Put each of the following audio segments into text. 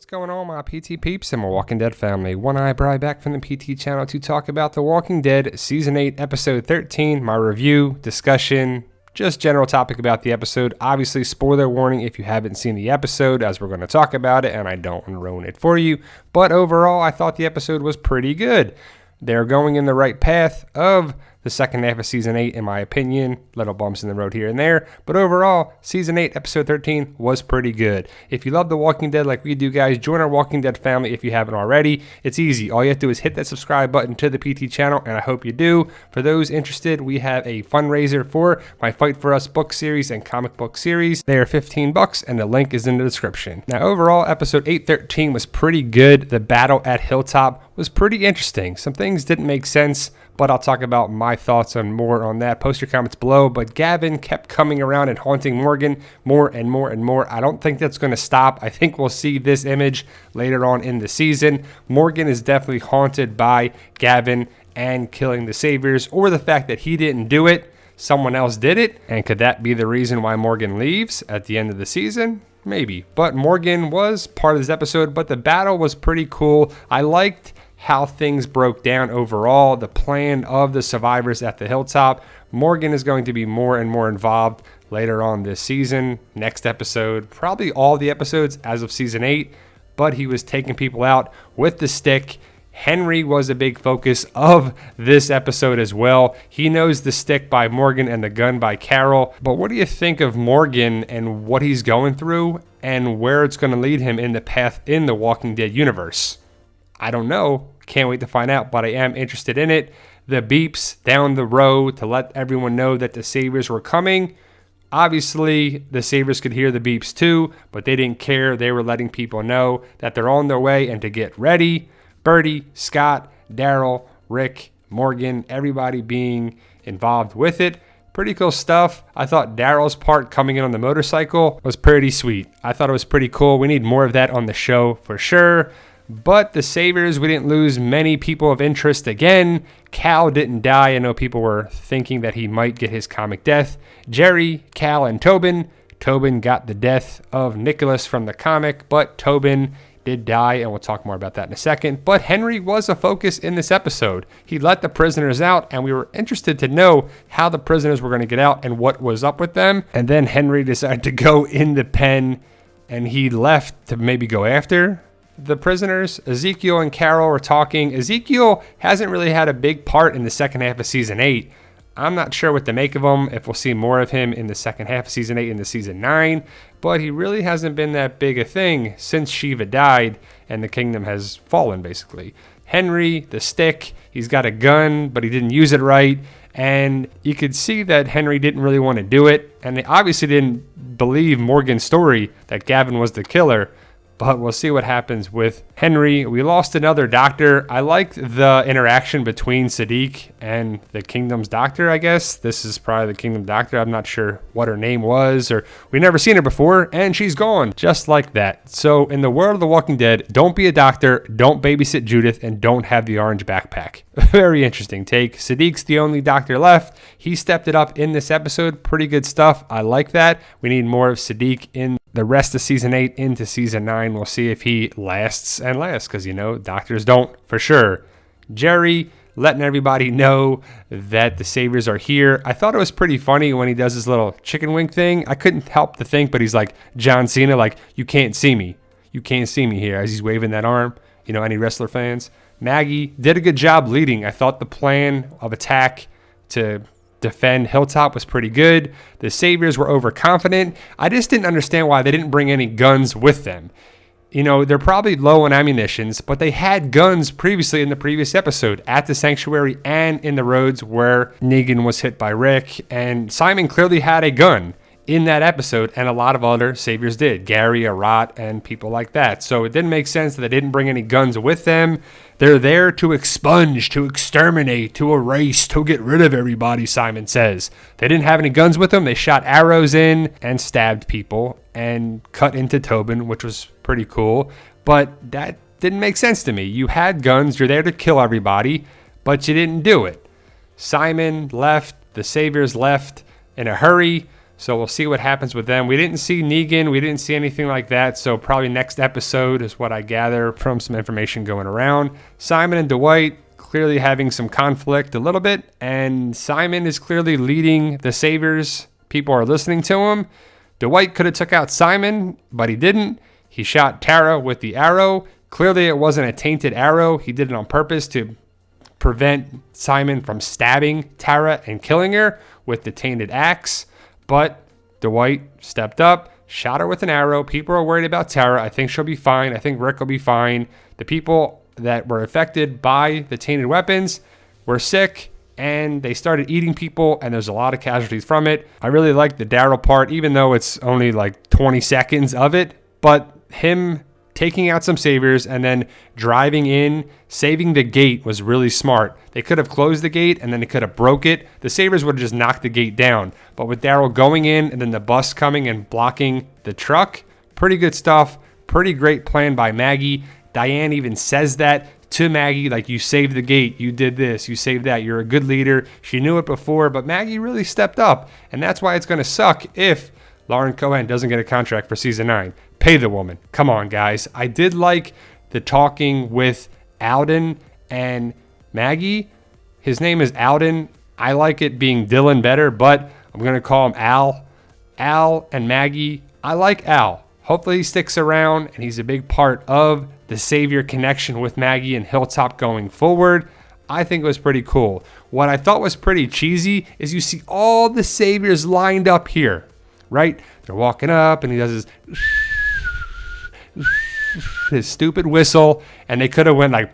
What's going on, my PT peeps and my Walking Dead family? One Eye Bri back from the PT channel to talk about The Walking Dead Season 8, Episode 13, my review, discussion, just general topic about the episode. Obviously, spoiler warning if you haven't seen the episode, as we're going to talk about it, and I don't want to ruin it for you. But overall, I thought the episode was pretty good. They're going in the right path of the second half of Season 8, in my opinion. Little bumps in the road here and there. But overall, Season 8, Episode 13 was pretty good. If you love The Walking Dead like we do, guys, join our Walking Dead family if you haven't already. It's easy. All you have to do is hit that subscribe button to the PT channel, and I hope you do. For those interested, we have a fundraiser for my Fight For Us book series and comic book series. They are $15, and the link is in the description. Now, overall, Episode 813 was pretty good. The battle at Hilltop was pretty interesting. Some things didn't make sense, but I'll talk about my thoughts on more on that. Post your comments below. But Gavin kept coming around and haunting Morgan more and more and more. I don't think that's going to stop. I think we'll see this image later on in the season. Morgan is definitely haunted by Gavin and killing the Saviors, or the fact that he didn't do it, someone else did it. And could that be the reason why Morgan leaves at the end of the season? Maybe. But Morgan was part of this episode, but the battle was pretty cool. I liked how things broke down overall, the plan of the survivors at the Hilltop. Morgan is going to be more and more involved later on this season, next episode, probably all the episodes as of Season 8, but he was taking people out with the stick. Henry was a big focus of this episode as well. He knows the stick by Morgan and the gun by Carol. But what do you think of Morgan and what he's going through and where it's going to lead him in the path in the Walking Dead universe? I don't know. Can't wait to find out, but I am interested in it. The beeps down the road to let everyone know that the Saviors were coming. Obviously, the Saviors could hear the beeps too, but they didn't care. They were letting people know that they're on their way and to get ready. Birdie, Scott, Daryl, Rick, Morgan, everybody being involved with it. Pretty cool stuff. I thought Daryl's part coming in on the motorcycle was pretty sweet. I thought it was pretty cool. We need more of that on the show for sure. But the Saviors, we didn't lose many people of interest again. Cal didn't die. I know people were thinking that he might get his comic death. Jerry, Cal, and Tobin. Tobin got the death of Nicholas from the comic, but Tobin did die, and we'll talk more about that in a second. But Henry was a focus in this episode. He let the prisoners out, and we were interested to know how the prisoners were going to get out and what was up with them. And then Henry decided to go in the pen, and he left to maybe go after the prisoners. Ezekiel and Carol were talking. Ezekiel hasn't really had a big part in the second half of Season 8. I'm not sure what to make of him, if we'll see more of him in the second half of Season 8 into Season 9, but he really hasn't been that big a thing since Shiva died and the kingdom has fallen, basically. Henry, the stick, he's got a gun, but he didn't use it right, and you could see that Henry didn't really want to do it, and they obviously didn't believe Morgan's story that Gavin was the killer. But we'll see what happens with Henry. We lost another doctor. I liked the interaction between Sadiq and the Kingdom's doctor, I guess. This is probably the Kingdom doctor. I'm not sure what her name was, or we've never seen her before, and she's gone. Just like that. So in the world of The Walking Dead, don't be a doctor, don't babysit Judith, and don't have the orange backpack. Very interesting take. Sadiq's the only doctor left. He stepped it up in this episode. Pretty good stuff. I like that. We need more of Sadiq in the rest of Season 8 into Season 9. We'll see if he lasts and lasts, because, you know, doctors don't for sure. Jerry letting everybody know that the Saviors are here. I thought it was pretty funny when he does his little chicken wing thing. I couldn't help to think, but he's like John Cena, like, you can't see me. You can't see me here, as he's waving that arm. You know, any wrestler fans? Maggie did a good job leading. I thought the plan of attack to defend Hilltop was pretty good. The Saviors were overconfident. I just didn't understand why they didn't bring any guns with them. You know, they're probably low on ammunitions, but they had guns previously in the previous episode at the sanctuary and in the roads where Negan was hit by Rick. And Simon clearly had a gun in that episode, and a lot of other Saviors did. Gary, Arat, and people like that. So it didn't make sense that they didn't bring any guns with them. They're there to expunge, to exterminate, to erase, to get rid of everybody, Simon says. They didn't have any guns with them. They shot arrows in and stabbed people and cut into Tobin, which was pretty cool. But that didn't make sense to me. You had guns. You're there to kill everybody, but you didn't do it. Simon left. The Saviors left in a hurry. So we'll see what happens with them. We didn't see Negan. We didn't see anything like that. So probably next episode is what I gather from some information going around. Simon and Dwight clearly having some conflict a little bit. And Simon is clearly leading the Saviors. People are listening to him. Dwight could have took out Simon, but he didn't. He shot Tara with the arrow. Clearly it wasn't a tainted arrow. He did it on purpose to prevent Simon from stabbing Tara and killing her with the tainted axe. But Dwight stepped up, shot her with an arrow. People are worried about Tara. I think she'll be fine. I think Rick will be fine. The people that were affected by the tainted weapons were sick, and they started eating people, and there's a lot of casualties from it. I really like the Daryl part, even though it's only like 20 seconds of it. But him taking out some Saviors and then driving in, saving the gate was really smart. They could have closed the gate and then they could have broke it. The Saviors would have just knocked the gate down. But with Daryl going in and then the bus coming and blocking the truck, pretty good stuff. Pretty great plan by Maggie. Diane even says that to Maggie, like, you saved the gate, you did this, you saved that, you're a good leader. She knew it before, but Maggie really stepped up. And that's why it's going to suck if Lauren Cohan doesn't get a contract for season 9. Pay the woman. Come on, guys. I did like the talking with Alden and Maggie. His name is Alden. I like it being Dylan better, but I'm going to call him Al. Al and Maggie. I like Al. Hopefully he sticks around and he's a big part of the Savior connection with Maggie and Hilltop going forward. I think it was pretty cool. What I thought was pretty cheesy is you see all the Saviors lined up here, right? They're walking up and he does his stupid whistle, and they could have went like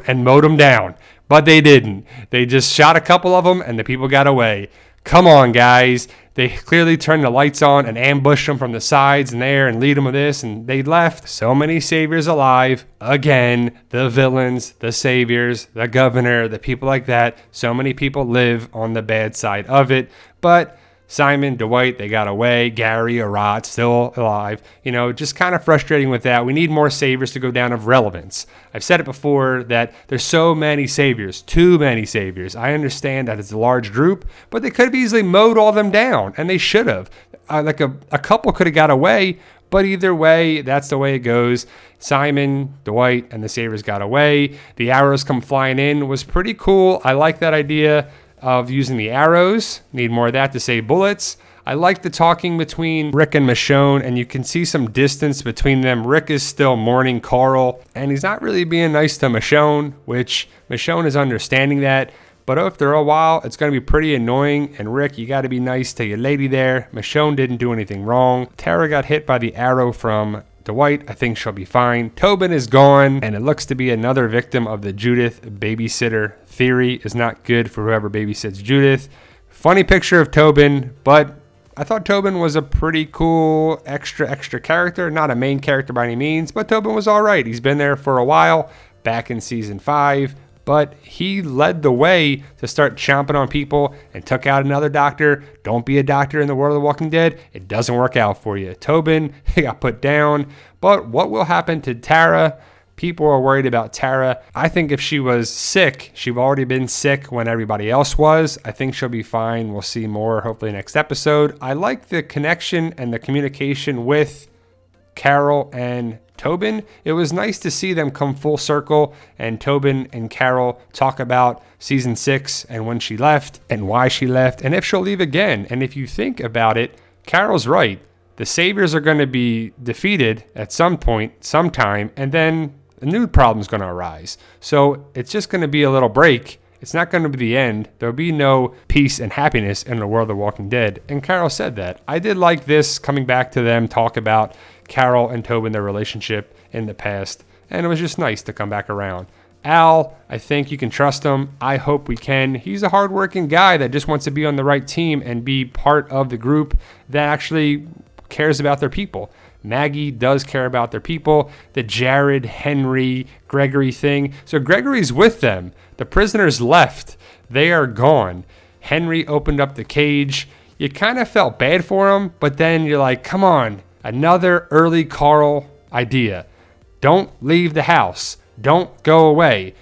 and mowed them down, but they didn't. They just shot a couple of them and the people got away. Come on, guys. They clearly turned the lights on and ambushed them from the sides and there and lead them with this, and they left. So many Saviors alive. Again, the villains, the Saviors, the governor, the people like that. So many people live on the bad side of it. But Simon, Dwight, they got away. Gary, Arat, still alive. You know, just kind of frustrating with that. We need more Saviors to go down of relevance. I've said it before that there's so many Saviors, too many Saviors. I understand that it's a large group, but they could have easily mowed all them down, and they should have. Like a couple could have got away, but either way, that's the way it goes. Simon, Dwight, and the Saviors got away. The arrows come flying in. Was pretty cool. I like that idea of using the arrows. Need more of that to save bullets. I like the talking between Rick and Michonne, and you can see some distance between them. Rick is still mourning Carl, and he's not really being nice to Michonne, which Michonne is understanding that. But after a while, it's going to be pretty annoying. And Rick, you got to be nice to your lady there. Michonne didn't do anything wrong. Tara got hit by the arrow from Dwight. I think she'll be fine. Tobin is gone, and it looks to be another victim of the Judith babysitter theory. Is not good for whoever babysits Judith. Funny picture of Tobin, but I thought Tobin was a pretty cool extra character. Not a main character by any means, but Tobin was all right. He's been there for a while, back in season 5, but he led the way to start chomping on people and took out another doctor. Don't be a doctor in the world of The Walking Dead. It doesn't work out for you. Tobin, he got put down. But what will happen to Tara? People are worried about Tara. I think if she was sick, she'd already been sick when everybody else was. I think she'll be fine. We'll see more hopefully next episode. I like the connection and the communication with Carol and Tobin. It was nice to see them come full circle and Tobin and Carol talk about season 6 and when she left and why she left and if she'll leave again. And if you think about it, Carol's right. The Saviors are going to be defeated at some point, sometime, and then a new problem's going to arise. So it's just going to be a little break. It's not going to be the end. There'll be no peace and happiness in the world of The Walking Dead. And Carol said that. I did like this, coming back to them, talk about Carol and Tobin, their relationship in the past. And it was just nice to come back around. Al, I think you can trust him. I hope we can. He's a hardworking guy that just wants to be on the right team and be part of the group that actually cares about their people. Maggie does care about their people. The Jared, Henry, Gregory thing. So Gregory's with them. The prisoners left. They are gone. Henry opened up the cage. You kind of felt bad for him, but then you're like, come on, another early Carl idea. Don't leave the house. Don't go away.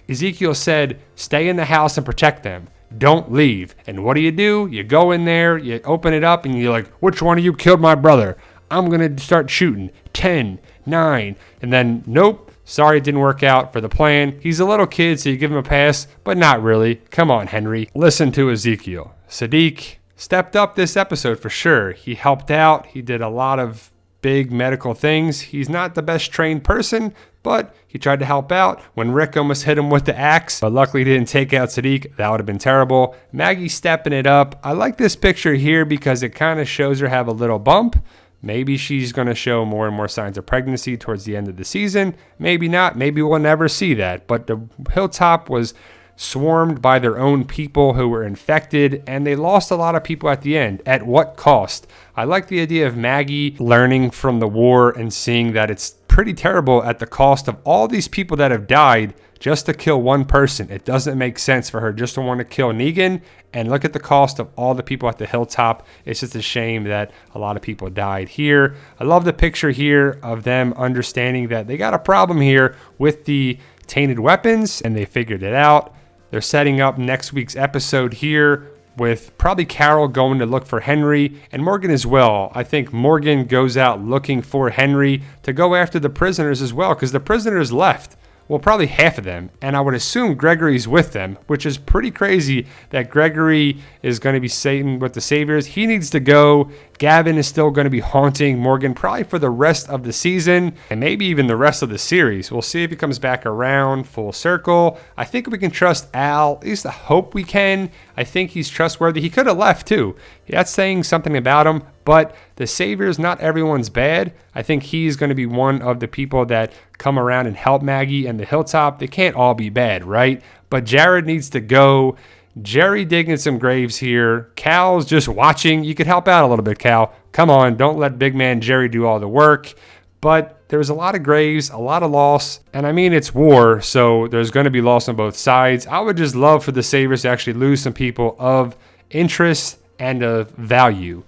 Ezekiel said, stay in the house and protect them. don't leave. And what do? You go in there, you open it up, and you're like, which one of you killed my brother? I'm going to start shooting. 10, 9. And then, nope. Sorry, it didn't work out for the plan. He's a little kid, so you give him a pass, but not really. Come on, Henry. Listen to Ezekiel. Sadiq stepped up this episode for sure. He helped out. He did a lot of big medical things. He's not the best trained person, but he tried to help out when Rick almost hit him with the axe, but luckily he didn't take out Sadiq. That would have been terrible. Maggie stepping it up. I like this picture here because it kind of shows her have a little bump. Maybe she's going to show more and more signs of pregnancy towards the end of the season. Maybe not. Maybe we'll never see that. But the hilltop was swarmed by their own people who were infected, and they lost a lot of people at the end. At what cost? I like the idea of Maggie learning from the war and seeing that it's pretty terrible at the cost of all these people that have died just to kill one person. It doesn't make sense for her just to want to kill Negan, and look at the cost of all the people at the hilltop. It's just a shame that a lot of people died here. I love the picture here of them understanding that they got a problem here with the tainted weapons, and they figured it out. They're setting up next week's episode here with probably Carol going to look for Henry and Morgan as well. I think Morgan goes out looking for Henry to go after the prisoners as well, because the prisoners left. Well, probably half of them, and I would assume Gregory's with them, which is pretty crazy that Gregory is going to be Satan with the Saviors. He needs to go. Gavin is still going to be haunting Morgan probably for the rest of the season and maybe even the rest of the series. We'll see if he comes back around full circle. I think we can trust Al. At least I hope we can. I think he's trustworthy. He could have left too. That's saying something about him, but the Saviors, not everyone's bad. I think he's going to be one of the people that come around and help Maggie and the hilltop. They can't all be bad, right? But Jared needs to go. Jerry digging some graves here. Cal's just watching. You could help out a little bit, Cal. Come on, don't let big man Jerry do all the work. But there was a lot of graves, a lot of loss. And I mean, it's war, so there's going to be loss on both sides. I would just love for the Saviors to actually lose some people of interest and of value.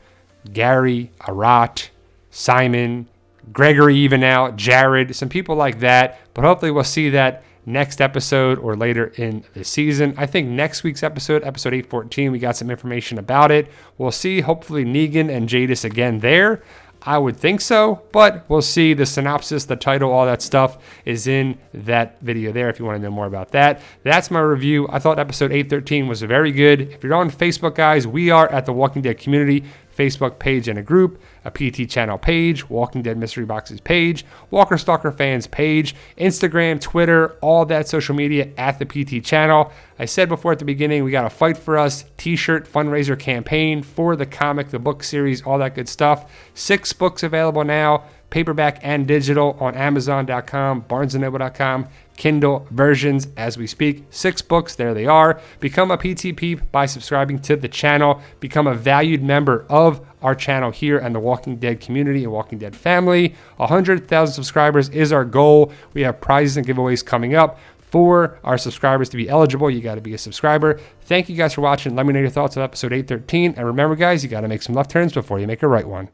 Gary, Arat, Simon, Gregory even out, Jared, some people like that. But hopefully we'll see that next episode or later in the season. I think next week's episode 814, we got some information about it. We'll see hopefully Negan and Jadis again there. I would think so, but we'll see. The synopsis, the title, all that stuff is in that video there if you want to know more about that. That's my review. I thought episode 813 was very good. If you're on Facebook, guys, we are at the Walking Dead community Facebook page and a group, a PT channel page, Walking Dead Mystery Boxes page, Walker Stalker fans page, Instagram, Twitter, all that social media at the PT channel. I said before at the beginning, we got a Fight For Us t-shirt fundraiser campaign for the comic, the book series, all that good stuff. 6 books available now, paperback and digital on Amazon.com, BarnesandNoble.com, Kindle versions as we speak. 6 books, there they are. Become a PT Peep by subscribing to the channel. Become a valued member of our channel here and the Walking Dead community and Walking Dead family. 100,000 subscribers is our goal. We have prizes and giveaways coming up. For our subscribers to be eligible, you got to be a subscriber. Thank you guys for watching. Let me know your thoughts on episode 813. And remember, guys, you got to make some left turns before you make a right one.